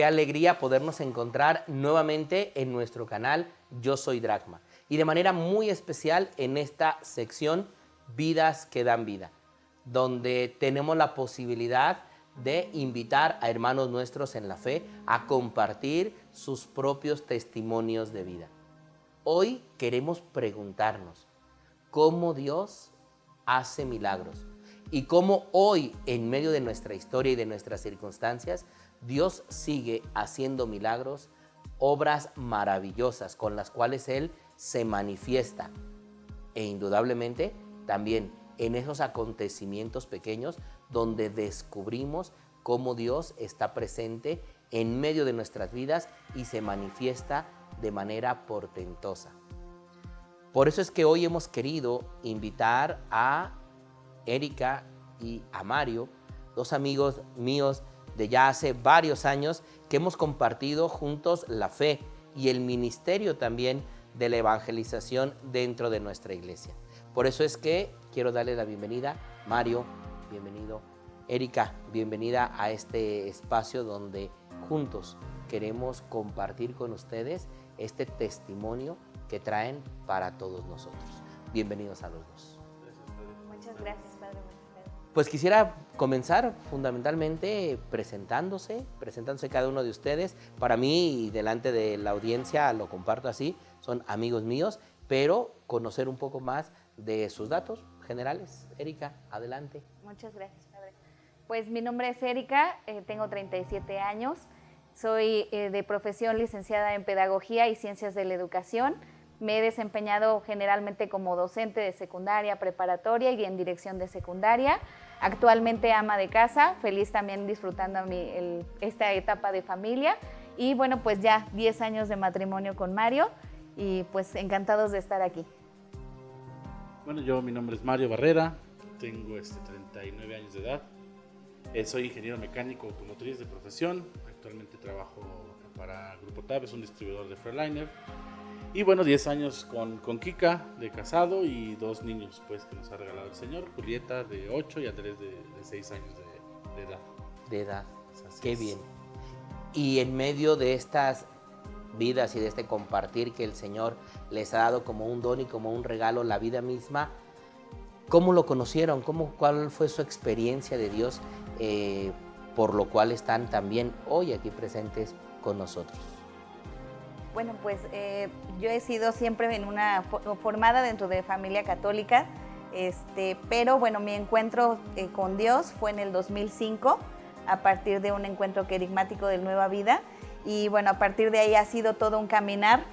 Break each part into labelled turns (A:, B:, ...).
A: alegría podernos encontrar nuevamente en nuestro canal Yo Soy Dracma. Y de manera muy especial en esta sección Vidas que dan vida, donde tenemos la posibilidad de invitar a hermanos nuestros en la fe a compartir sus propios testimonios de vida. Hoy queremos preguntarnos cómo Dios hace milagros y cómo hoy, en medio de nuestra historia y de nuestras circunstancias, Dios sigue haciendo milagros, obras maravillosas con las cuales Él se manifiesta. E indudablemente también en esos acontecimientos pequeños donde descubrimos cómo Dios está presente en medio de nuestras vidas y se manifiesta de manera portentosa. Por eso es que hoy hemos querido invitar a Erika y a Mario, dos amigos míos de ya hace varios años que hemos compartido juntos la fe y el ministerio también de la evangelización dentro de nuestra iglesia. Por eso es que quiero darle la bienvenida. Mario, bienvenido. Erika, bienvenida a este espacio donde juntos queremos compartir con ustedes este testimonio que traen para todos nosotros. Bienvenidos a los dos.
B: Muchas gracias, Padre.
A: Pues quisiera comenzar fundamentalmente presentándose cada uno de ustedes. Para mí y delante de la audiencia, lo comparto así, son amigos míos, pero conocer un poco más de sus datos generales. Erika, adelante.
B: Muchas gracias, Padre. Pues mi nombre es Erika, tengo 37 años, soy de profesión licenciada en Pedagogía y Ciencias de la Educación. Me he desempeñado generalmente como docente de secundaria, preparatoria y en dirección de secundaria. Actualmente ama de casa, feliz también disfrutando esta etapa de familia. Y bueno, pues ya 10 años de matrimonio con Mario y pues encantados de estar aquí.
C: Bueno, mi nombre es Mario Barrera, tengo 39 años de edad. Soy ingeniero mecánico automotriz de profesión. Actualmente trabajo para Grupo TAB, es un distribuidor de Freightliner. Y bueno, 10 años con Kika de casado y 2 niños pues que nos ha regalado el Señor, Julieta de 8 y Andrés de 6 años de edad.
A: De edad, qué bien. Y en medio de estas vidas y de este compartir que el Señor les ha dado como un don y como un regalo, la vida misma, ¿cómo lo conocieron? ¿Cuál fue su experiencia de Dios? Por lo cual están también hoy aquí presentes con nosotros.
B: Bueno, pues yo he sido siempre formada dentro de familia católica, pero bueno, mi encuentro con Dios fue en el 2005, a partir de un encuentro querigmático de Nueva Vida, y bueno, a partir de ahí ha sido todo un caminar,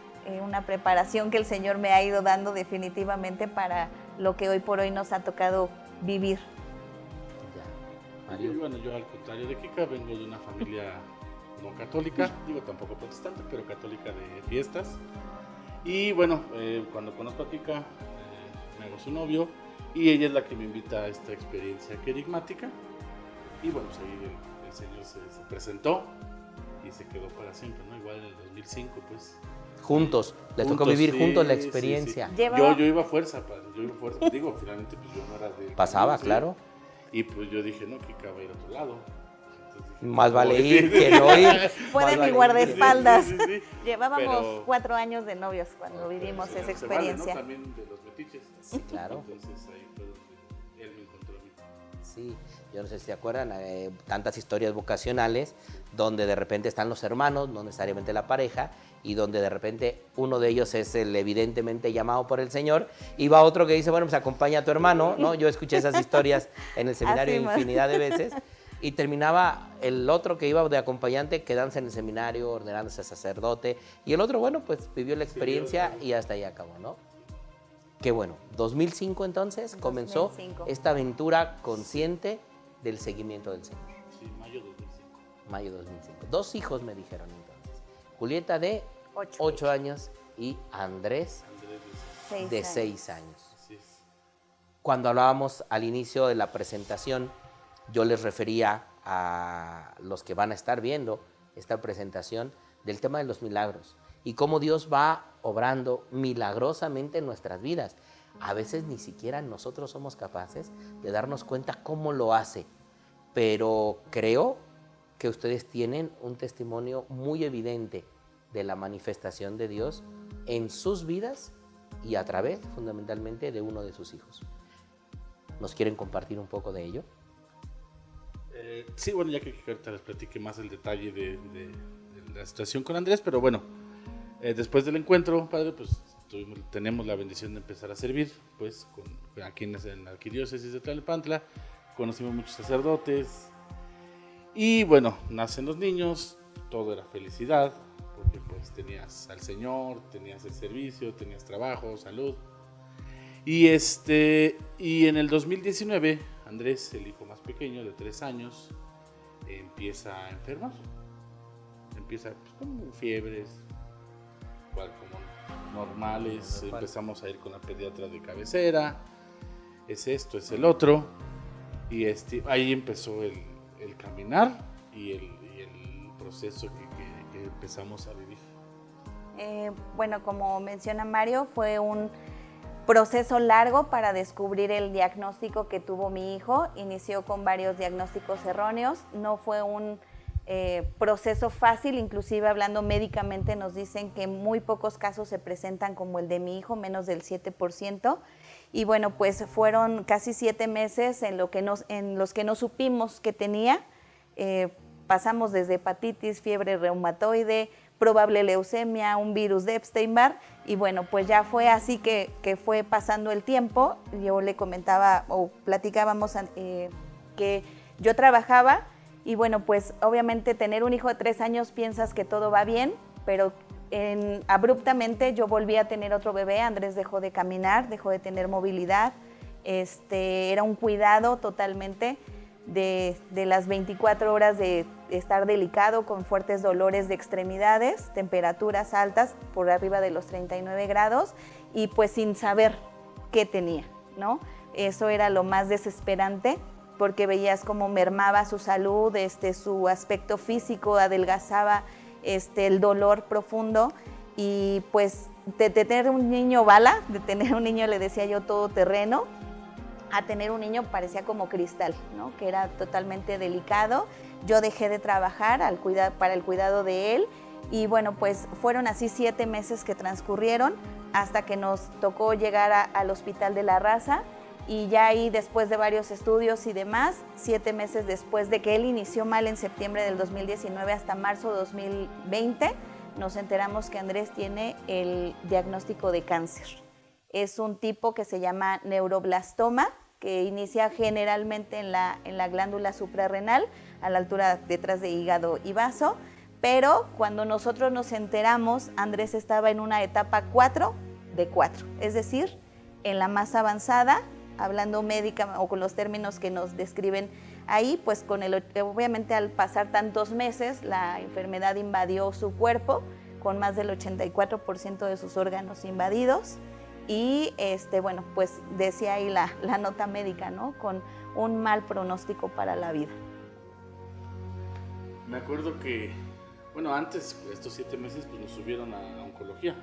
B: una preparación que el Señor me ha ido dando definitivamente para lo que hoy por hoy nos ha tocado vivir.
C: Y bueno, yo al contrario de Kika, vengo de una familia no católica, tampoco protestante, pero católica de fiestas. Y bueno, cuando conozco a Kika, me hago su novio y ella es la que me invita a esta experiencia querigmática. Y bueno, pues ahí el Señor se presentó y se quedó para siempre, ¿no? Igual en el 2005, pues.
A: Juntos, les tocó vivir juntos la experiencia.
C: Sí. Yo iba a fuerza, padre, finalmente pues yo no era de...
A: Pasaba, claro.
C: Y pues yo dije, no, Kika va a ir a otro lado.
A: Más vale ir que no ir.
B: Fue de mi guardaespaldas.
C: Sí.
B: Llevábamos 4 años de novios cuando vivimos esa experiencia.
C: Vale, ¿no? También de los metiches.
A: Sí, claro.
C: Entonces ahí fue donde él me encontró a mí.
A: Sí, yo no sé si se acuerdan, tantas historias vocacionales donde de repente están los hermanos, no necesariamente la pareja, y donde de repente uno de ellos es el evidentemente llamado por el Señor, y va otro que dice, bueno, pues acompaña a tu hermano, ¿no? Yo escuché esas historias en el seminario infinidad de veces, y terminaba el otro que iba de acompañante quedándose en el seminario, ordenándose a sacerdote, y el otro, bueno, pues vivió la experiencia y hasta ahí acabó, ¿no? Qué bueno, 2005 entonces comenzó esta aventura consciente del seguimiento del Señor.
C: Sí, mayo 2005.
A: Mayo 2005. 2 hijos me dijeron entonces. Julieta de 8 años y Andrés de 6 años.
C: Así es.
A: Cuando hablábamos al inicio de la presentación, yo les refería a los que van a estar viendo esta presentación del tema de los milagros y cómo Dios va obrando milagrosamente en nuestras vidas. A veces ni siquiera nosotros somos capaces de darnos cuenta cómo lo hace, pero creo que ustedes tienen un testimonio muy evidente de la manifestación de Dios en sus vidas y a través, fundamentalmente, de uno de sus hijos. ¿Nos quieren compartir un poco de ello?
C: Sí, bueno, ya que ahorita les platique más el detalle de la situación con Andrés, pero bueno, después del encuentro, padre, pues tenemos la bendición de empezar a servir, pues, aquí en la arquidiócesis de Tlalnepantla, conocimos muchos sacerdotes, y bueno, nacen los niños, todo era felicidad, porque pues tenías al Señor, tenías el servicio, tenías trabajo, salud, y en el 2019, Andrés, el hijo más pequeño de 3 años, empieza a enfermar. Empieza pues, con fiebres, igual como normales. Empezamos a ir con la pediatra de cabecera. Es esto, es el otro. Y ahí empezó el caminar y el proceso que empezamos a vivir.
B: Bueno, como menciona Mario, fue un proceso largo para descubrir el diagnóstico que tuvo mi hijo. Inició con varios diagnósticos erróneos. No fue un proceso fácil, inclusive hablando médicamente nos dicen que muy pocos casos se presentan como el de mi hijo, menos del 7%. Y bueno, pues fueron casi 7 meses en los que no supimos que tenía. Pasamos desde hepatitis, fiebre reumatoide, probable leucemia, un virus de Epstein-Barr, y bueno, pues ya fue así que fue pasando el tiempo. Yo le comentaba o platicábamos que yo trabajaba y bueno, pues obviamente tener un hijo de 3 años piensas que todo va bien, pero abruptamente yo volví a tener otro bebé. Andrés dejó de caminar, dejó de tener movilidad, era un cuidado totalmente de las 24 horas de estar delicado, con fuertes dolores de extremidades, temperaturas altas por arriba de los 39 grados y pues sin saber qué tenía, ¿no? Eso era lo más desesperante porque veías cómo mermaba su salud, su aspecto físico, adelgazaba, el dolor profundo y pues de tener un niño bala, de tener un niño, le decía yo, todoterreno, a tener un niño parecía como cristal, ¿no? Que era totalmente delicado. Yo dejé de trabajar para el cuidado de él y bueno, pues fueron así 7 meses que transcurrieron hasta que nos tocó llegar al Hospital de la Raza y ya ahí después de varios estudios y demás, 7 meses después de que él inició mal en septiembre del 2019 hasta marzo de 2020, nos enteramos que Andrés tiene el diagnóstico de cáncer. Es un tipo que se llama neuroblastoma, que inicia generalmente en la glándula suprarrenal, a la altura detrás de hígado y vaso, pero cuando nosotros nos enteramos, Andrés estaba en una etapa 4 de 4, es decir, en la más avanzada, hablando médica o con los términos que nos describen ahí, pues obviamente al pasar tantos meses, la enfermedad invadió su cuerpo, con más del 84% de sus órganos invadidos, y bueno, pues decía ahí la nota médica, ¿no? Con un mal pronóstico para la vida.
C: Me acuerdo que, bueno, antes, estos 7 meses, pues nos subieron a oncología.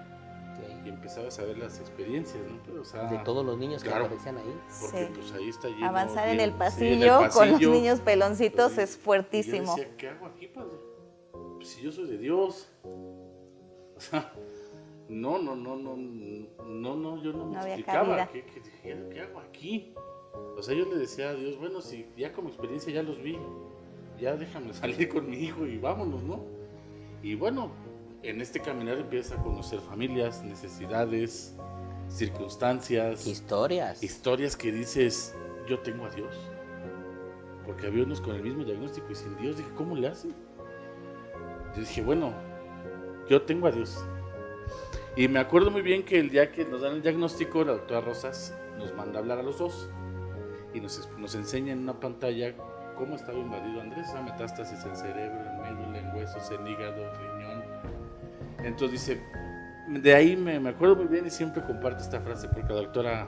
C: Okay. Y empezabas a ver las experiencias, ¿no? Pero, o sea,
A: de todos los niños
C: claro,
A: que aparecían ahí.
C: Porque
B: sí,
C: pues ahí está lleno.
B: Avanzar
C: bien,
B: en el pasillo,
C: sí, en el pasillo
B: con los niños peloncitos es fuertísimo.
C: Y yo decía, ¿qué hago aquí, padre? Pues si yo soy de Dios. O sea, no, yo no me explicaba ¿qué hago aquí? O sea, yo le decía a Dios, bueno, si ya como experiencia ya los vi, ya déjame salir con mi hijo y vámonos, ¿no? Y bueno, en este caminar empiezas a conocer familias, necesidades, circunstancias, historias que dices, yo tengo a Dios. Porque había unos con el mismo diagnóstico y sin Dios, dije, ¿cómo le hacen? Yo dije, bueno, yo tengo a Dios. Y me acuerdo muy bien que el día que nos dan el diagnóstico, la doctora Rosas nos manda a hablar a los dos y nos enseña en una pantalla cómo estaba invadido Andrés, esa metástasis en cerebro, en médula, en huesos, en hígado, riñón. Entonces dice, de ahí me acuerdo muy bien y siempre comparto esta frase porque la doctora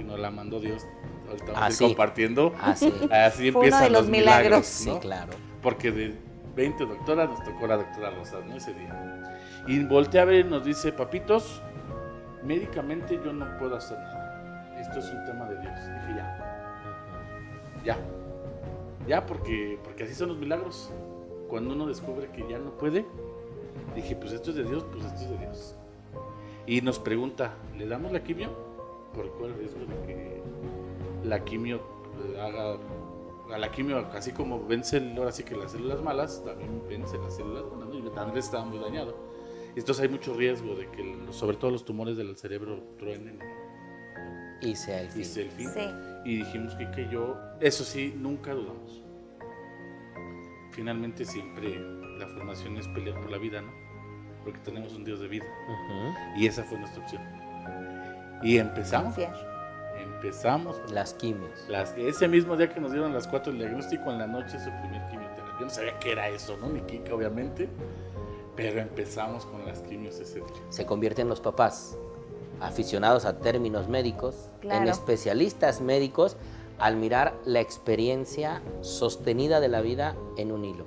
C: nos la mandó Dios, ahorita vamos a ir compartiendo.
A: Así
C: empiezan los milagros, ¿no?
A: Sí, claro.
C: Porque de 20 doctoras nos tocó la doctora Rosas, ¿no? Ese día. Y voltea a ver y nos dice, papitos, médicamente yo no puedo hacer nada. Esto es un tema de Dios. Dije, ya, porque así son los milagros. cuando uno descubre que ya no puede, dije, pues esto es de Dios, pues esto es de Dios. Y nos pregunta, ¿le damos la quimio? ¿Por cuál riesgo de que la quimio haga... A la quimio, así como vence ahora sí que las células malas, también vence las células buenas, ¿no? Y Andrés estaba muy dañado. Entonces hay mucho riesgo de que, sobre todo los tumores del cerebro, truenen
A: Y sea el fin.
C: y sea el fin.
B: Sí.
C: Y dijimos que yo, eso sí, nunca dudamos. Finalmente siempre la formación es pelear por la vida, ¿no? Porque tenemos un Dios de vida.
A: Ujú.
C: Y esa fue nuestra opción. Y empezamos.
B: Confiar.
C: Empezamos.
A: Las quimios.
C: Ese mismo día que nos dieron las 4 el diagnóstico, en la noche su primer quimioterapia. Yo no sabía qué era eso, ¿no? Ni química, obviamente. Pero empezamos con las quimios ese día.
A: Se convierten los papás aficionados a términos médicos,
B: Claro.
A: en especialistas médicos, al mirar la experiencia sostenida de la vida en un hilo.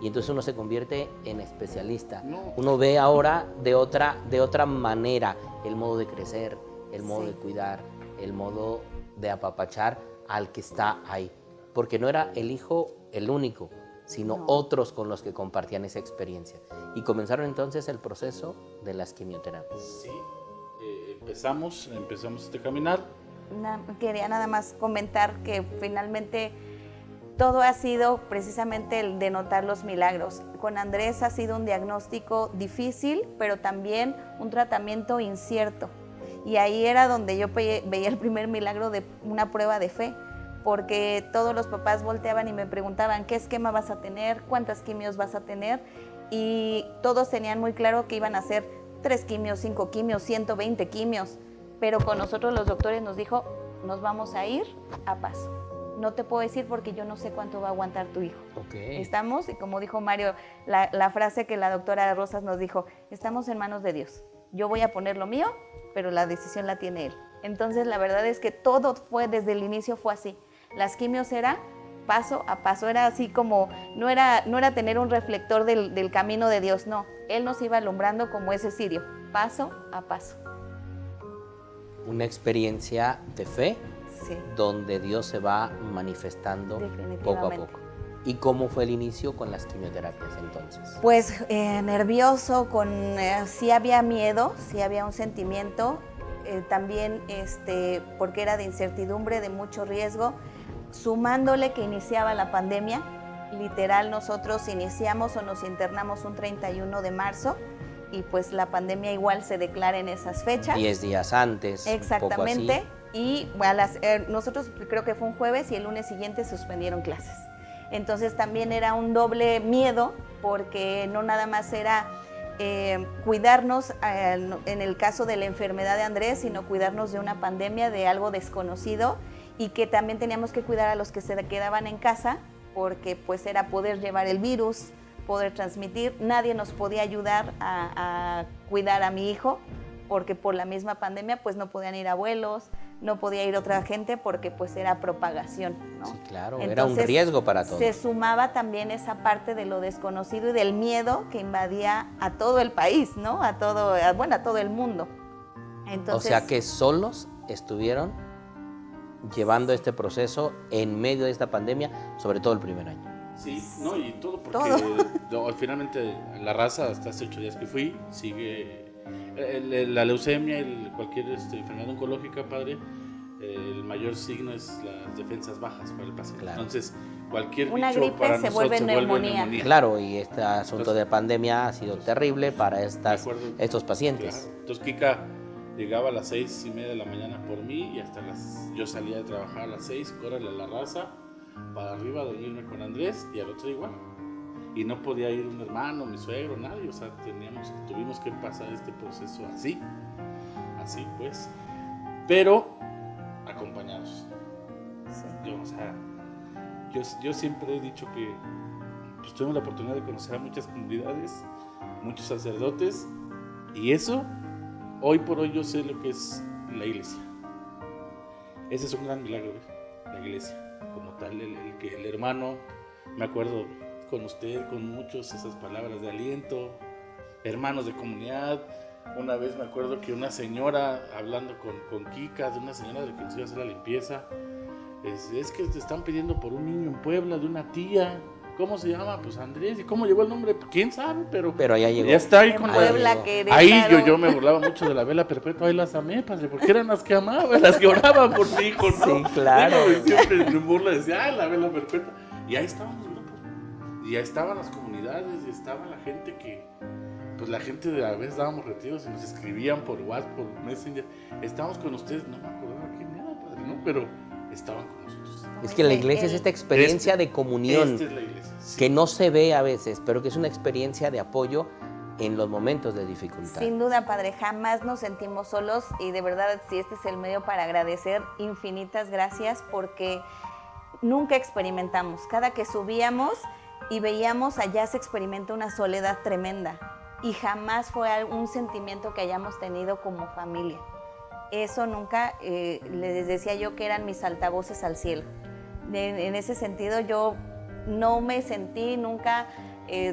A: Y entonces uno se convierte en especialista.
C: No.
A: Uno ve ahora de otra manera el modo de crecer, el modo
B: Sí.
A: de cuidar, el modo de apapachar al que está ahí. Porque no era el hijo el único, sino
B: No.
A: otros con los que compartían esa experiencia. Y comenzaron entonces el proceso de las quimioterapias.
C: Sí, empezamos este caminar.
B: Quería nada más comentar que finalmente todo ha sido precisamente el de notar los milagros. Con Andrés ha sido un diagnóstico difícil, pero también un tratamiento incierto. Y ahí era donde yo veía el primer milagro de una prueba de fe, porque todos los papás volteaban y me preguntaban, ¿qué esquema vas a tener? ¿Cuántas quimios vas a tener? Y todos tenían muy claro que iban a hacer 3 quimios, 5 quimios, 120 quimios. Pero con nosotros los doctores nos dijo, nos vamos a ir a paso. No te puedo decir porque yo no sé cuánto va a aguantar tu hijo.
A: Okay.
B: Estamos, y como dijo Mario, la frase que la doctora Rosas nos dijo, estamos en manos de Dios. Yo voy a poner lo mío, pero la decisión la tiene Él. Entonces, la verdad es que todo fue, desde el inicio fue así. Las quimios era paso a paso, era así como, no era tener un reflector del camino de Dios, no. Él nos iba alumbrando como ese cirio, paso a paso.
A: Una experiencia de fe
B: Sí.
A: donde Dios se va manifestando poco a poco. ¿Y cómo fue el inicio con las quimioterapias entonces?
B: Pues nervioso, sí había miedo, sí había un sentimiento, también porque era de incertidumbre, de mucho riesgo, sumándole que iniciaba la pandemia. Literal, nosotros iniciamos o nos internamos un 31 de marzo y pues la pandemia igual se declara en esas fechas.
A: 10 días antes.
B: Exactamente.
A: Un poco así.
B: Y nosotros creo que fue un jueves y el lunes siguiente suspendieron clases. Entonces también era un doble miedo porque no nada más era cuidarnos en el caso de la enfermedad de Andrés, sino cuidarnos de una pandemia, de algo desconocido, y que también teníamos que cuidar a los que se quedaban en casa porque pues era poder llevar el virus, poder transmitir. Nadie nos podía ayudar a cuidar a mi hijo porque por la misma pandemia pues no podían ir abuelos, no podía ir otra gente porque pues era propagación, ¿no?
A: Sí, claro,
B: Entonces,
A: era un riesgo para todos.
B: Se sumaba también esa parte de lo desconocido y del miedo que invadía a todo el país, ¿no? A todo el mundo. Entonces,
A: O sea que solos estuvieron llevando este proceso en medio de esta pandemia, sobre todo el primer año.
C: Sí, no, y todo porque finalmente la raza, hasta hace 8 días que fui, sigue la leucemia y cualquier enfermedad oncológica, padre. El mayor signo es las defensas bajas para el paciente.
A: Claro.
C: Entonces, cualquier
B: una
C: bicho
B: gripe
C: para
B: se
C: nosotros
B: vuelve
C: se
B: neumonía.
A: Claro, y este asunto
C: Entonces,
A: de pandemia ha sido terrible para estos pacientes.
C: Claro. Entonces, Kika llegaba a las 6:30 de la mañana por mí y yo salía de trabajar a las 6, córrele a la raza, para arriba a dormirme con Andrés y al otro igual. Y no podía ir un hermano, mi suegro, nadie, o sea, tuvimos que pasar este proceso así pues, pero acompañados.
B: Sí.
C: Yo siempre he dicho que pues, tuvimos la oportunidad de conocer a muchas comunidades, muchos sacerdotes, y eso, hoy por hoy yo sé lo que es la iglesia. Ese es un gran milagro, la iglesia, como tal, el hermano, me acuerdo con usted, con muchos, esas palabras de aliento, hermanos de comunidad. Una vez me acuerdo que una señora, hablando con Kika, de una señora de la que nos iba a hacer la limpieza, es que te están pidiendo por un niño en Puebla, de una tía, ¿cómo se llama? Pues Andrés. ¿Y cómo llegó el nombre? Pues, quién sabe, pero
A: ya llegó.
C: Ya está ahí
B: En
C: con
B: Puebla,
C: la...
B: Querétaro.
C: Ahí yo me burlaba mucho de la vela perpetua, ahí las amé, padre, porque eran las que amaba, las que oraban por mi hijo, ¿no?
A: Sí, claro.
C: Digo, siempre en burla decía, la vela perpetua. Y ahí estaban los grupos, y ahí estaban las comunidades, y estaba la gente que... Pues la gente a veces dábamos retiros y nos escribían por WhatsApp, por Messenger. Estábamos con ustedes, no me acordaba quién era, padre, ¿no? Pero estaban con nosotros.
A: Es que la iglesia es esta experiencia de comunión
C: Esta es la iglesia. Sí.
A: que no se ve a veces, pero que es una experiencia de apoyo en los momentos de dificultad.
B: Sin duda, Padre, jamás nos sentimos solos y de verdad, si este es el medio para agradecer, infinitas gracias porque nunca experimentamos. Cada que subíamos y veíamos allá se experimenta una soledad tremenda y jamás fue un sentimiento que hayamos tenido como familia. Eso nunca, les decía yo que eran mis altavoces al cielo. En ese sentido yo no me sentí nunca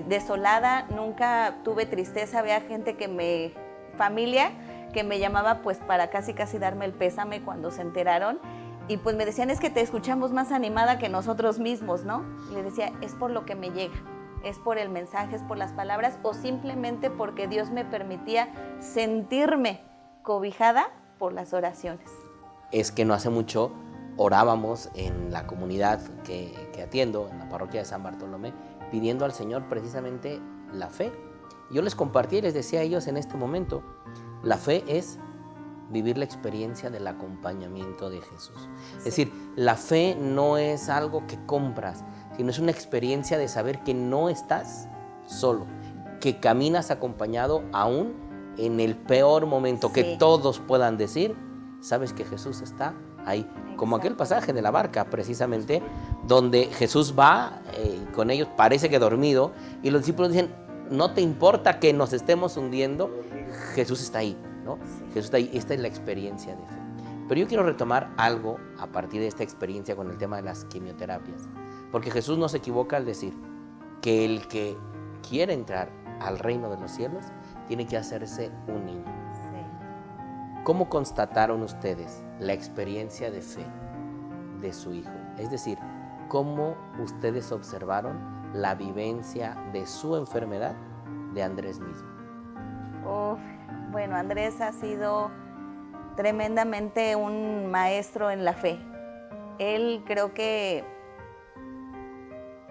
B: desolada, nunca tuve tristeza. Había gente familia que me llamaba pues para casi darme el pésame cuando se enteraron y pues me decían, es que te escuchamos más animada que nosotros mismos, ¿no? Y le decía, es por lo que me llega, es por el mensaje, es por las palabras o simplemente porque Dios me permitía sentirme cobijada por las oraciones.
A: Es que no hace mucho orábamos en la comunidad que atiendo, en la parroquia de San Bartolomé, pidiendo al Señor precisamente la fe. Yo les compartí y les decía a ellos en este momento, la fe es vivir la experiencia del acompañamiento de Jesús. Sí. Es decir, la fe no es algo que compras, sino es una experiencia de saber que no estás solo, que caminas acompañado aún en el peor momento, sí, que todos puedan decir, sabes que Jesús está ahí. Exacto. Como aquel pasaje de la barca, precisamente, donde Jesús va con ellos, parece que dormido, y los discípulos dicen, no te importa que nos estemos hundiendo, Jesús está ahí, ¿no? Sí. Jesús está ahí, esta es la experiencia de fe. Pero yo quiero retomar algo a partir de esta experiencia con el tema de las quimioterapias, porque Jesús no se equivoca al decir que el que quiere entrar al reino de los cielos tiene que hacerse un niño. Sí. ¿Cómo constataron ustedes la experiencia de fe de su hijo? Es decir, ¿cómo ustedes observaron la vivencia de su enfermedad de Andrés mismo?
B: Bueno, Andrés ha sido tremendamente un maestro en la fe. Él creo que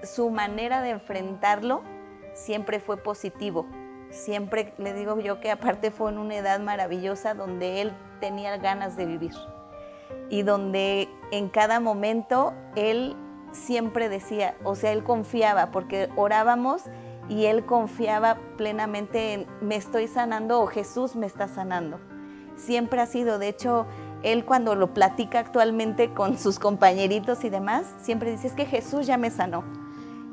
B: su manera de enfrentarlo siempre fue positivo. Siempre le digo yo que aparte fue en una edad maravillosa donde él tenía ganas de vivir y donde en cada momento él siempre decía, o sea, él confiaba porque orábamos y él confiaba plenamente en me estoy sanando o Jesús me está sanando. Siempre ha sido, de hecho, él cuando lo platica actualmente con sus compañeritos y demás, siempre dice, es que Jesús ya me sanó.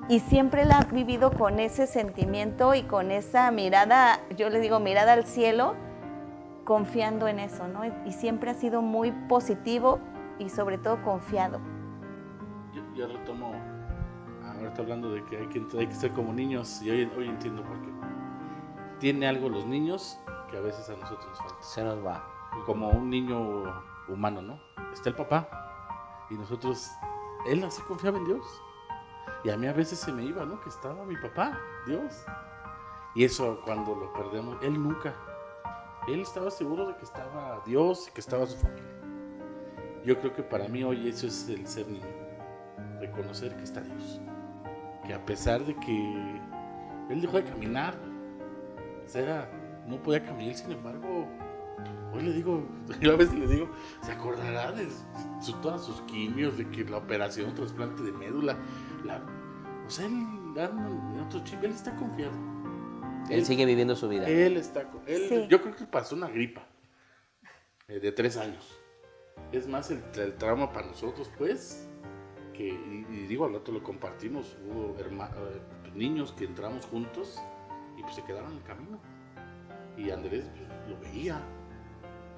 B: Y siempre él ha vivido con ese sentimiento y con esa mirada, yo le digo mirada al cielo, confiando en eso, ¿no? Y siempre ha sido muy positivo y sobre todo confiado.
C: Yo retomo, ahora está hablando de que hay que ser como niños y hoy entiendo por qué. Tiene algo los niños que a veces a nosotros nos falta.
A: Se nos va.
C: Como un niño humano, ¿no? Está el papá y nosotros, él así confiaba en Dios. Y a mí a veces se me iba, ¿no? Que estaba mi papá, Dios. Y eso cuando lo perdemos, él nunca. Él estaba seguro de que estaba Dios y que estaba su familia. Yo creo que para mí hoy eso es el ser niño. Reconocer que está Dios. Que a pesar de que él dejó de caminar, o sea, no podía caminar, sin embargo, hoy le digo, yo a veces le digo, se acordará de todas sus quimios, de que la operación, trasplante de médula, o sea, él en otro chip, él está confiado.
A: Él sigue viviendo su vida.
C: Sí. Yo creo que pasó una gripa de 3 años. Es más el trauma para nosotros, pues, y digo, al rato lo compartimos, hubo niños que entramos juntos y pues se quedaron en el camino. Y Andrés pues, lo veía.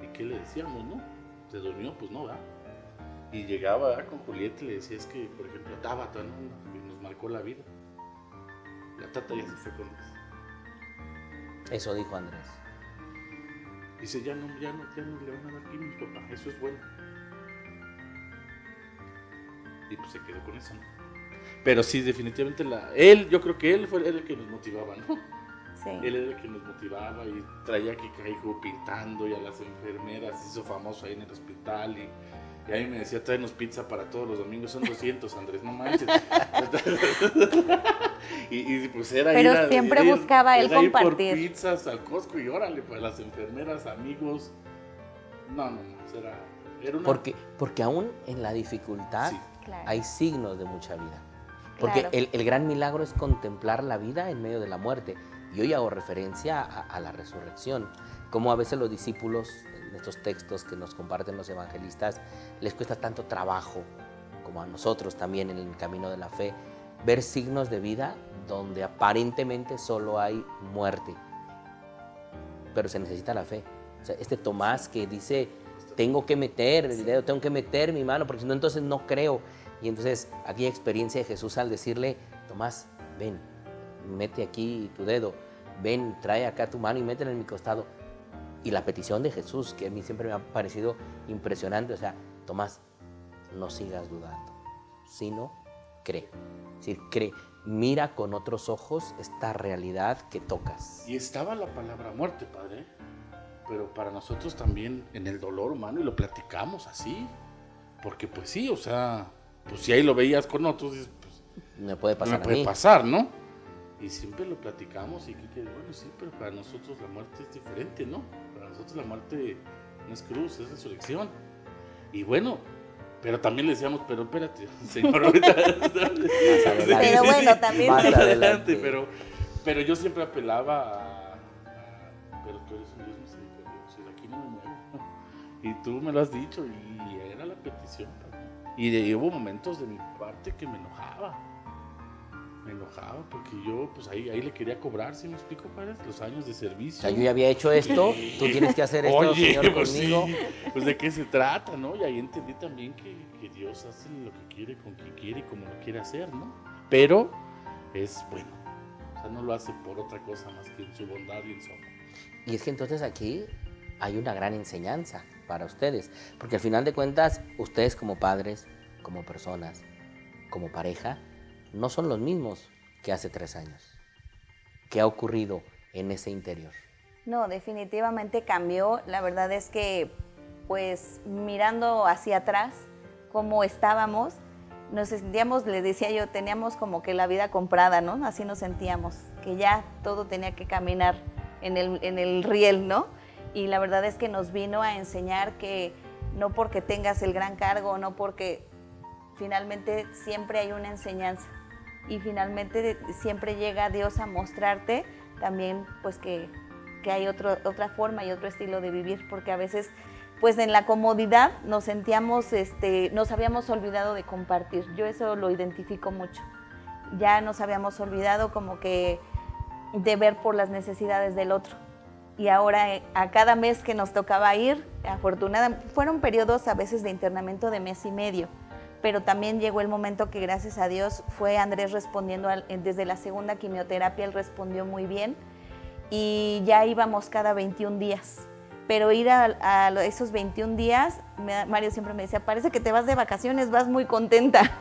C: ¿Y qué le decíamos, no? ¿Se durmió? Pues no, ¿verdad? Y llegaba con Julieta y le decía, es que, por ejemplo, Tabata, ¿no? Que nos marcó la vida. La tata ya se fue con Dios.
A: Eso dijo Andrés.
C: Dice, ya no le van a dar quimios, papá, eso es bueno. Y pues se quedó con eso, ¿no? Pero sí, definitivamente yo creo que él era el que nos motivaba, ¿no?
B: Sí.
C: Él era el que nos motivaba y traía aquí Caijo pintando y a las enfermeras, hizo famoso ahí en el hospital y ahí me decía, tráenos pizza para todos los domingos, son 200, Andrés, no manches. y pues era
B: Pero siempre buscaba él compartir.
C: Ir por pizzas al Costco y órale, pues las enfermeras, amigos. No, era una...
A: Porque aún en la dificultad
C: Sí.
B: Claro.
A: hay signos de mucha vida. Porque
B: Claro.
A: el gran milagro es contemplar la vida en medio de la muerte. Y hoy hago referencia a la resurrección. Como a veces los discípulos, en estos textos que nos comparten los evangelistas, les cuesta tanto trabajo, como a nosotros también en el camino de la fe, ver signos de vida donde aparentemente solo hay muerte. Pero se necesita la fe. O sea, este Tomás que dice, tengo que meter el dedo, tengo que meter mi mano, porque si no, entonces no creo. Y entonces, aquella experiencia de Jesús al decirle, Tomás, ven, mete aquí tu dedo, ven, trae acá tu mano y métela en mi costado. Y la petición de Jesús, que a mí siempre me ha parecido impresionante, o sea, Tomás, no sigas dudando, sino cree. Es decir, cree, mira con otros ojos esta realidad que tocas.
C: Y estaba la palabra muerte, padre, pero para nosotros también en el dolor humano, y lo platicamos así, porque pues sí, o sea, pues si ahí lo veías con otros, dices, pues
A: No me puede
C: no
A: pasar
C: me
A: a
C: puede
A: mí.
C: pasar, ¿no? Y siempre lo platicamos y que bueno, sí, pero para nosotros la muerte es diferente, ¿no? Para nosotros la muerte no es cruz, es resurrección. Y bueno, pero también le decíamos, pero espérate, señor, ahorita.
B: Pero bueno, también.
A: Más adelante.
C: Pero yo siempre apelaba pero tú eres un Dios misericordioso, y de aquí no me muevo. Y tú me lo has dicho, y era la petición. Y hubo momentos de mi parte que me enojaba. Porque yo, pues ahí le quería cobrar, ¿sí me explico, padre? Los años de servicio.
A: O sea, yo ya había hecho esto, tú tienes que hacer esto,
C: Oye,
A: Señor,
C: pues
A: conmigo.
C: sí, pues de qué se trata, ¿no? Y ahí entendí también que Dios hace lo que quiere, con quien quiere y como lo quiere hacer, ¿no? Pero es bueno, o sea, no lo hace por otra cosa más que en su bondad y en su amor.
A: Y es que entonces aquí hay una gran enseñanza para ustedes, porque al final de cuentas, ustedes como padres, como personas, como pareja, no son los mismos que hace 3 años. ¿Qué ha ocurrido en ese interior?
B: No, definitivamente cambió. La verdad es que, pues, mirando hacia atrás, cómo estábamos, nos sentíamos, les decía yo, teníamos como que la vida comprada, ¿no? Así nos sentíamos, que ya todo tenía que caminar en el riel, ¿no? Y la verdad es que nos vino a enseñar que no porque tengas el gran cargo, no porque finalmente siempre hay una enseñanza y finalmente siempre llega Dios a mostrarte también pues que hay otra forma y otro estilo de vivir, porque a veces pues en la comodidad nos sentíamos, nos habíamos olvidado de compartir. Yo eso lo identifico mucho. Ya nos habíamos olvidado como que de ver por las necesidades del otro. Y ahora a cada mes que nos tocaba ir, afortunadamente, fueron periodos a veces de internamiento de mes y medio, pero también llegó el momento que gracias a Dios fue Andrés respondiendo desde la segunda quimioterapia, él respondió muy bien y ya íbamos cada 21 días. Pero ir a esos 21 días, Mario siempre me decía, parece que te vas de vacaciones, vas muy contenta.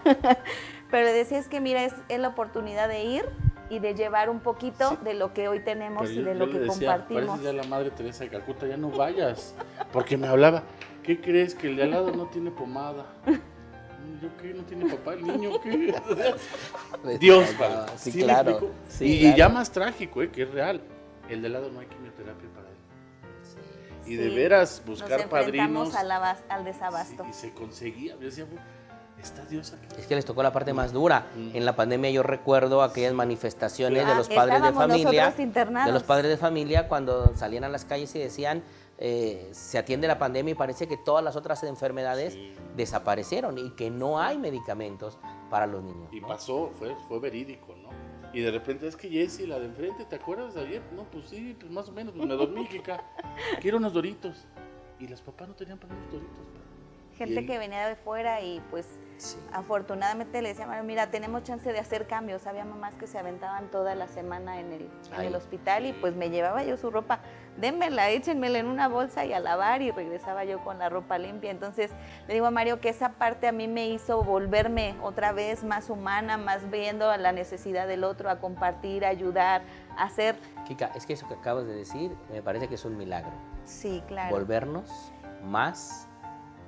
B: Pero le decía, es que mira, es la oportunidad de ir y de llevar un poquito
C: Sí.
B: de lo que hoy tenemos
C: Pero
B: y de
C: yo
B: lo
C: le
B: que
C: decía,
B: compartimos.
C: pareces ya la Madre Teresa de Calcuta, ya no vayas. Porque me hablaba, ¿qué crees? Que el de al lado no tiene pomada. ¿Yo qué? ¿No tiene papá el niño? ¿Qué? Dios, padre.
A: Sí,
C: ¿Sí me
A: claro.
C: explico?
A: Sí,
C: y
A: claro.
C: ya más trágico, que es real. El de al lado no hay quimioterapia para él. Y de
B: Sí,
C: veras buscar
B: nos
C: padrinos.
B: enfrentamos al desabasto.
C: Sí, y se conseguía. Yo decía, "Bueno, está Dios aquí".
A: Es que les tocó la parte más dura. En la pandemia yo recuerdo aquellas manifestaciones de los
B: Ah,
A: padres de
B: estábamos
A: familia,
B: nosotros internados.
A: de los padres de familia cuando salían a las calles y decían se atiende la pandemia y parece que todas las otras enfermedades
C: Sí.
A: desaparecieron y que no hay medicamentos para los niños.
C: Y
A: ¿no?
C: pasó, fue verídico, ¿no? Y de repente, es que Jessie, la de enfrente, ¿te acuerdas de ayer? No, pues sí, pues más o menos, pues me dormí, Kika. Quiero unos doritos. Y los papás no tenían para unos doritos.
B: Gente
C: Y-
B: que venía de fuera y pues
A: Sí.
B: Afortunadamente le decía, Mario, mira, tenemos chance de hacer cambios. Había mamás que se aventaban toda la semana en el hospital y pues me llevaba yo su ropa. Dénmela, échenmela en una bolsa y a lavar, y regresaba yo con la ropa limpia. Entonces le digo a Mario que esa parte a mí me hizo volverme otra vez más humana, más viendo a la necesidad del otro, a compartir, a ayudar, a hacer.
A: Kika, es que eso que acabas de decir me parece que es un milagro.
B: Sí, claro.
A: Volvernos más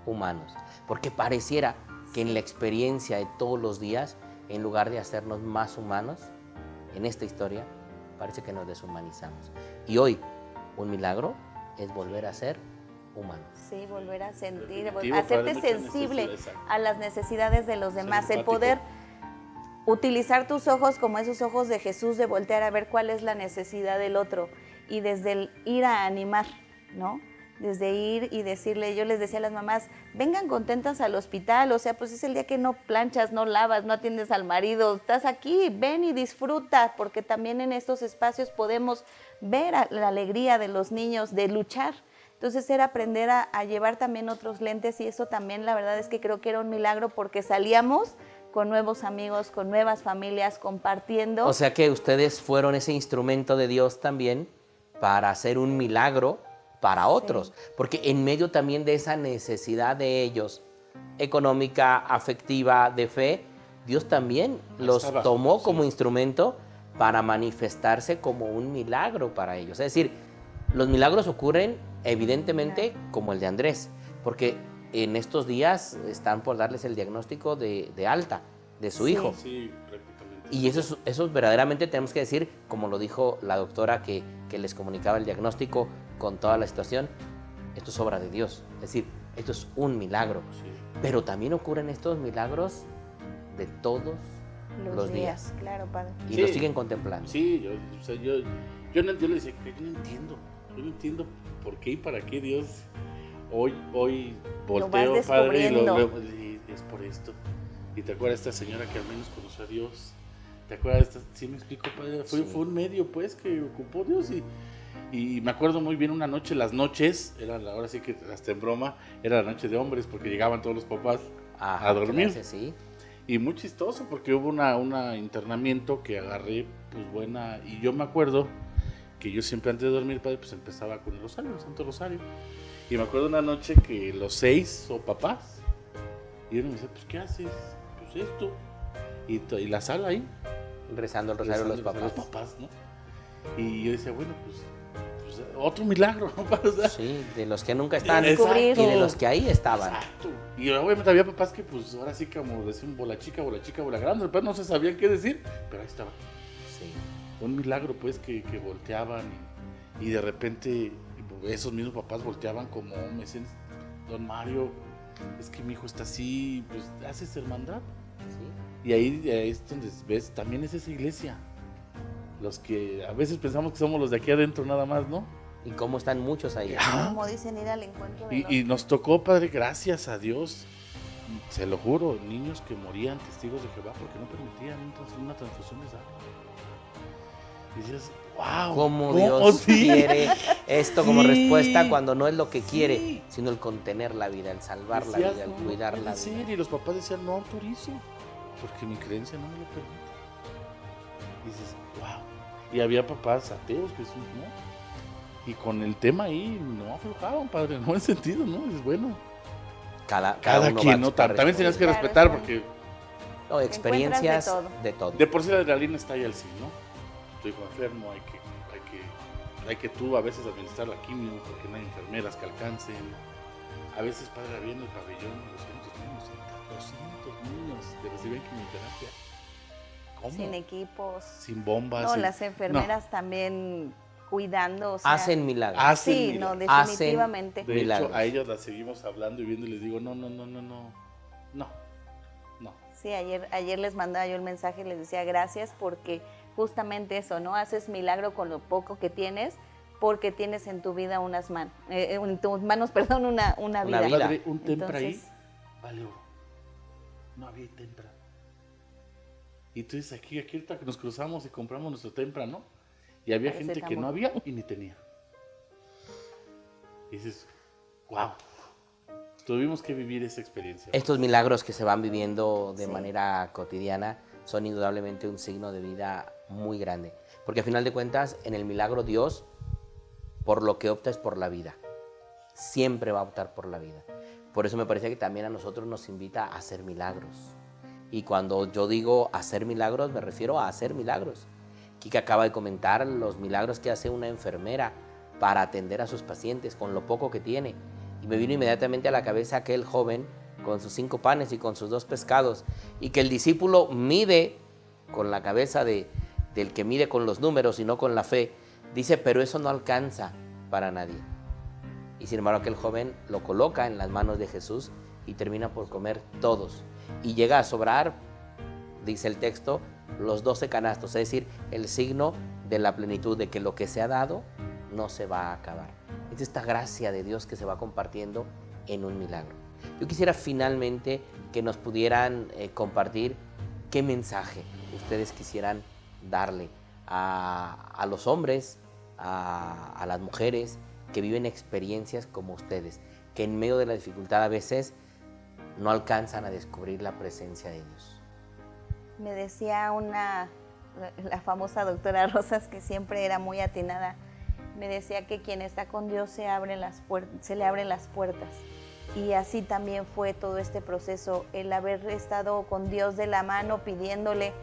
A: humanos. Porque pareciera que en la experiencia de todos los días, en lugar de hacernos más humanos, en esta historia, parece que nos deshumanizamos. Y hoy, un milagro es volver a ser humano.
B: Sí, volver a sentir,
C: Definitivo,
B: hacerte
C: mucha
B: sensible
C: necesidad, exacto.
B: a las necesidades de los demás, el
C: empático.
B: poder utilizar tus ojos como esos ojos de Jesús, de voltear a ver cuál es la necesidad del otro, y desde el ir a animar, ¿no? Desde ir y decirle, yo les decía a las mamás, vengan contentas al hospital, o sea, pues es el día que no planchas, no lavas, no atiendes al marido, estás aquí, ven y disfruta, porque también en estos espacios podemos ver la alegría de los niños, de luchar. Entonces era aprender a llevar también otros lentes, y eso también la verdad es que creo que era un milagro, porque salíamos con nuevos amigos, con nuevas familias, compartiendo.
A: O sea que ustedes fueron ese instrumento de Dios también para hacer un milagro para otros, porque en medio también de esa necesidad de ellos, económica, afectiva, de fe, Dios también los tomó como instrumento para manifestarse como un milagro para ellos. Es decir, los milagros ocurren evidentemente como el de Andrés, porque en estos días están por darles el diagnóstico de alta de su hijo.
C: Sí, prácticamente.
A: Y eso verdaderamente tenemos que decir, como lo dijo la doctora que les comunicaba el diagnóstico con toda la situación, esto es obra de Dios. Es decir, esto es un milagro. Sí. Pero también ocurren estos milagros de todos los días.
B: Claro, padre.
A: Y lo siguen contemplando.
C: Sí, yo le decía, yo no entiendo por qué y para qué Dios hoy volteo, padre, y es por esto. Y te acuerdas de esta señora que al menos conoció a Dios. ¿Te acuerdas? Sí me explico, padre. Fue un medio, pues, que ocupó Dios. Y me acuerdo muy bien una noche, las noches, ahora sí que hasta en broma, era la noche de hombres, porque llegaban todos los papás a dormir.
A: Gracias, sí.
C: Y muy chistoso, porque hubo un internamiento que agarré, pues buena. Y yo me acuerdo que yo siempre antes de dormir, padre, pues empezaba con el rosario, el Santo Rosario. Y me acuerdo una noche que los 6 papás, y uno me decía, pues, ¿qué haces? Pues esto. Y la sala ahí.
A: Rezando el rosario de los papás.
C: Los papás, ¿no? Y yo decía, bueno, pues otro milagro, ¿no? O sea,
A: sí, de los que nunca están
C: y
A: de los que ahí estaban.
C: Exacto. Y obviamente había papás que, pues, ahora sí como decían bola chica, bola grande, pero no se sabían qué decir, pero ahí estaba.
A: Sí.
C: Un milagro, pues, que volteaban y de repente esos mismos papás volteaban como, me dicen, don Mario, es que mi hijo está así, pues, ¿haces hermandad? Sí. Y ahí es donde ves, también es esa iglesia. Los que a veces pensamos que somos los de aquí adentro nada más, ¿no?
A: Y cómo están muchos ahí.
B: Como dicen, ir al encuentro de
C: y nos tocó, padre, gracias a Dios, se lo juro, niños que morían, testigos de Jehová, porque no permitían una transfusión de sangre. Y dices, wow.
A: ¿Cómo Dios quiere esto como respuesta cuando no es lo que quiere, sino el contener la vida, el salvar la vida, el cuidar la vida?
C: Y los papás decían, no autorizo, porque mi creencia no me lo permite. Y dices, wow. Y había papás ateos, Jesús, ¿no? Y con el tema ahí no aflojaban, padre, no en sentido, ¿no? Es bueno.
A: Cada
C: quien, ¿no? También tenías que respetar, porque...
A: No, experiencias de todo.
C: De por sí la adrenalina está ahí al sí, ¿no? Tu hijo enfermo, hay que tú a veces administrar la quimio, porque no hay enfermeras que alcancen. A veces, padre, había en el pabellón 200 niños que recibían quimioterapia. ¿Cómo?
B: Sin equipos.
C: Sin bombas.
B: No, las enfermeras también cuidando. O sea,
A: hacen milagros.
B: Sí, no, definitivamente.
C: De hecho, a ellos las seguimos hablando y viendo y les digo, no.
B: Sí, ayer les mandaba yo el mensaje y les decía gracias, porque justamente eso, ¿no? Haces milagro con lo poco que tienes, porque tienes en tu vida en tus manos, perdón, una vida.
C: Padre, un tempra ahí vale oro. No había tempra. Y entonces aquí ahorita que nos cruzamos y compramos nuestro tempra, ¿no? Y había gente que no había y ni tenía. Y dices, wow. tuvimos que vivir esa experiencia.
A: Estos milagros que se van viviendo de
B: Sí.
A: manera cotidiana son indudablemente un signo de vida muy grande. Porque a final de cuentas, en el milagro Dios, por lo que opta es por la vida. Siempre va a optar por la vida. Por eso me parece que también a nosotros nos invita a hacer milagros. Y cuando yo digo hacer milagros, me refiero a hacer milagros. Kika acaba de comentar los milagros que hace una enfermera para atender a sus pacientes con lo poco que tiene. Y me vino inmediatamente a la cabeza aquel joven con sus 5 panes y con sus 2 pescados. Y que el discípulo mide con la cabeza del que mide con los números y no con la fe. Dice, pero eso no alcanza para nadie. Y sin embargo aquel joven lo coloca en las manos de Jesús y termina por comer todos. Y llega a sobrar, dice el texto, los 12 canastos, es decir, el signo de la plenitud, de que lo que se ha dado no se va a acabar. Es esta gracia de Dios que se va compartiendo en un milagro. Yo quisiera finalmente que nos pudieran compartir qué mensaje ustedes quisieran darle a los hombres, a las mujeres que viven experiencias como ustedes, que en medio de la dificultad a veces no alcanzan a descubrir la presencia de Dios.
B: Me decía la famosa doctora Rosas, que siempre era muy atinada, me decía que quien está con Dios se le abren las puertas. Y así también fue todo este proceso, el haber estado con Dios de la mano, pidiéndole,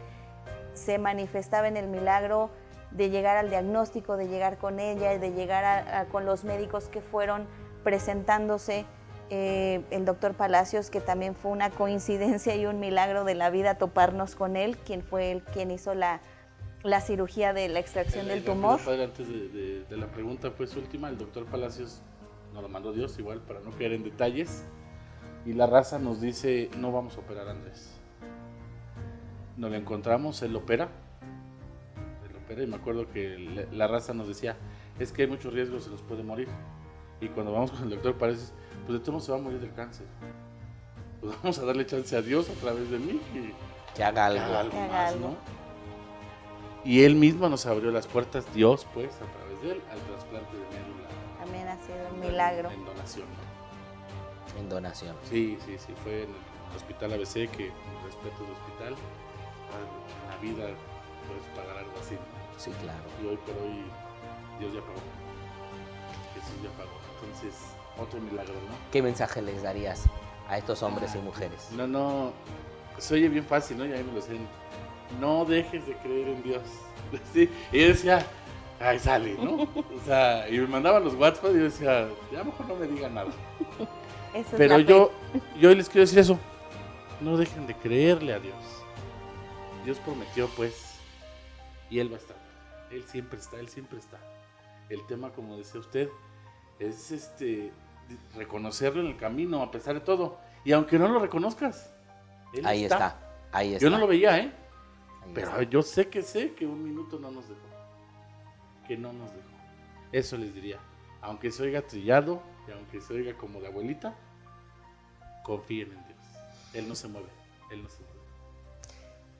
B: se manifestaba en el milagro de llegar al diagnóstico, de llegar con ella, de llegar con los médicos que fueron presentándose. El doctor Palacios, que también fue una coincidencia y un milagro de la vida toparnos con él, quien hizo la cirugía de la extracción del tumor.
C: Padre, antes de la pregunta pues última, el doctor Palacios nos lo mandó Dios igual para no caer en detalles, y la raza nos dice, no vamos a operar a Andrés. Nos lo encontramos, él opera, y me acuerdo que la raza nos decía, es que hay muchos riesgos, se nos puede morir. Y cuando vamos con el doctor Palacios, pues de todo se va a morir del cáncer. Pues vamos a darle chance a Dios a través de mí
A: Que haga algo.
C: que haga algo más, ¿no? Y él mismo nos abrió las puertas, Dios pues, a través de él, al trasplante de médula.
B: También ha sido un milagro.
C: En donación, ¿no?
A: En donación.
C: Sí, fue en el hospital ABC, que con respeto al hospital, en la vida puedes pagar algo así, ¿no?
A: Sí, claro.
C: Y hoy por hoy Dios ya pagó, Jesús ya pagó, entonces otro milagro, ¿no?
A: ¿Qué mensaje les darías a estos hombres y mujeres?
C: No, se oye bien fácil, ¿no? Ya me lo sé. No dejes de creer en Dios. Sí, y yo decía, ay, sale, ¿no? O sea, y me mandaban los WhatsApp y yo decía, ya mejor no me digan nada.
B: Eso es
C: Pero
B: la fe.
C: yo les quiero decir eso, no dejen de creerle a Dios. Dios prometió, pues, y Él va a estar. Él siempre está. El tema, como decía usted, es reconocerlo en el camino, a pesar de todo. Y aunque no lo reconozcas, Él
A: Ahí está.
C: Yo no lo veía,
A: Ahí
C: pero
A: está.
C: yo sé que un minuto no nos dejó. Que no nos dejó. Eso les diría. Aunque se oiga trillado, y aunque se oiga como de abuelita, confíen en Dios. Él no se mueve.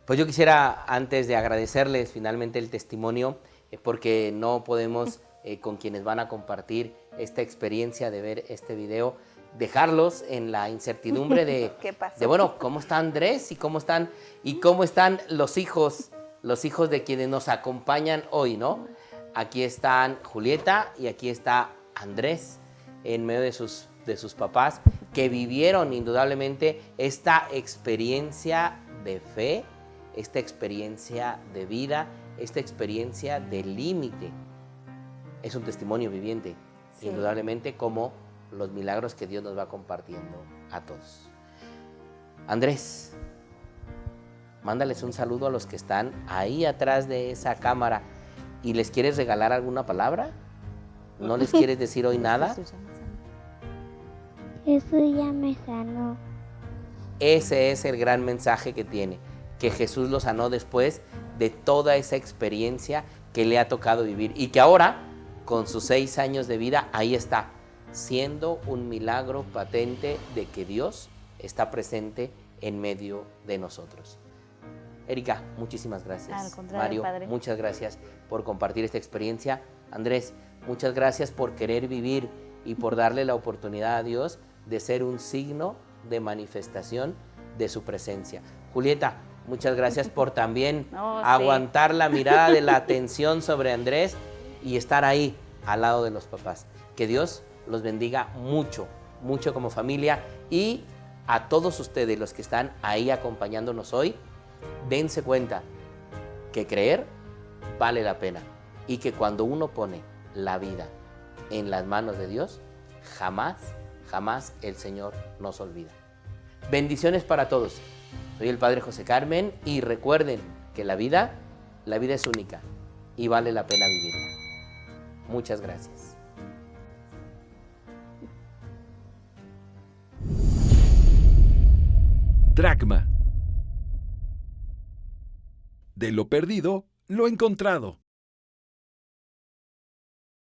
A: Pues yo quisiera, antes de agradecerles finalmente el testimonio, porque no podemos, con quienes van a compartir esta experiencia de ver este video, dejarlos en la incertidumbre de,
B: ¿Qué pasó?
A: de bueno, ¿cómo está Andrés? ¿Y cómo están los hijos de quienes nos acompañan hoy, ¿no? Aquí están Julieta y aquí está Andrés, en medio de sus papás, que vivieron indudablemente esta experiencia de fe, esta experiencia de vida, esta experiencia de límite. Es un testimonio viviente,
B: Sí.
A: indudablemente, como los milagros que Dios nos va compartiendo a todos. Andrés, mándales un saludo a los que están ahí atrás de esa cámara. ¿Y les quieres regalar alguna palabra? ¿No les quieres decir hoy nada?
D: Jesús ya me sanó.
A: Ese es el gran mensaje que tiene, que Jesús lo sanó después de toda esa experiencia que le ha tocado vivir y que ahora, con sus 6 años de vida, ahí está, siendo un milagro patente de que Dios está presente en medio de nosotros. Erika, muchísimas gracias.
B: Al contrario,
A: Mario,
B: padre.
A: muchas gracias por compartir esta experiencia. Andrés, muchas gracias por querer vivir y por darle la oportunidad a Dios de ser un signo de manifestación de su presencia. Julieta, muchas gracias por también aguantar la mirada de la atención sobre Andrés y estar ahí al lado de los papás. Que Dios los bendiga mucho, mucho como familia, y a todos ustedes los que están ahí acompañándonos hoy, dense cuenta que creer vale la pena y que cuando uno pone la vida en las manos de Dios, jamás, jamás el Señor nos olvida. Bendiciones para todos. Soy el Padre José Carmen y recuerden que la vida es única y vale la pena vivirla. Muchas gracias.
E: Dracma. De lo perdido, lo encontrado.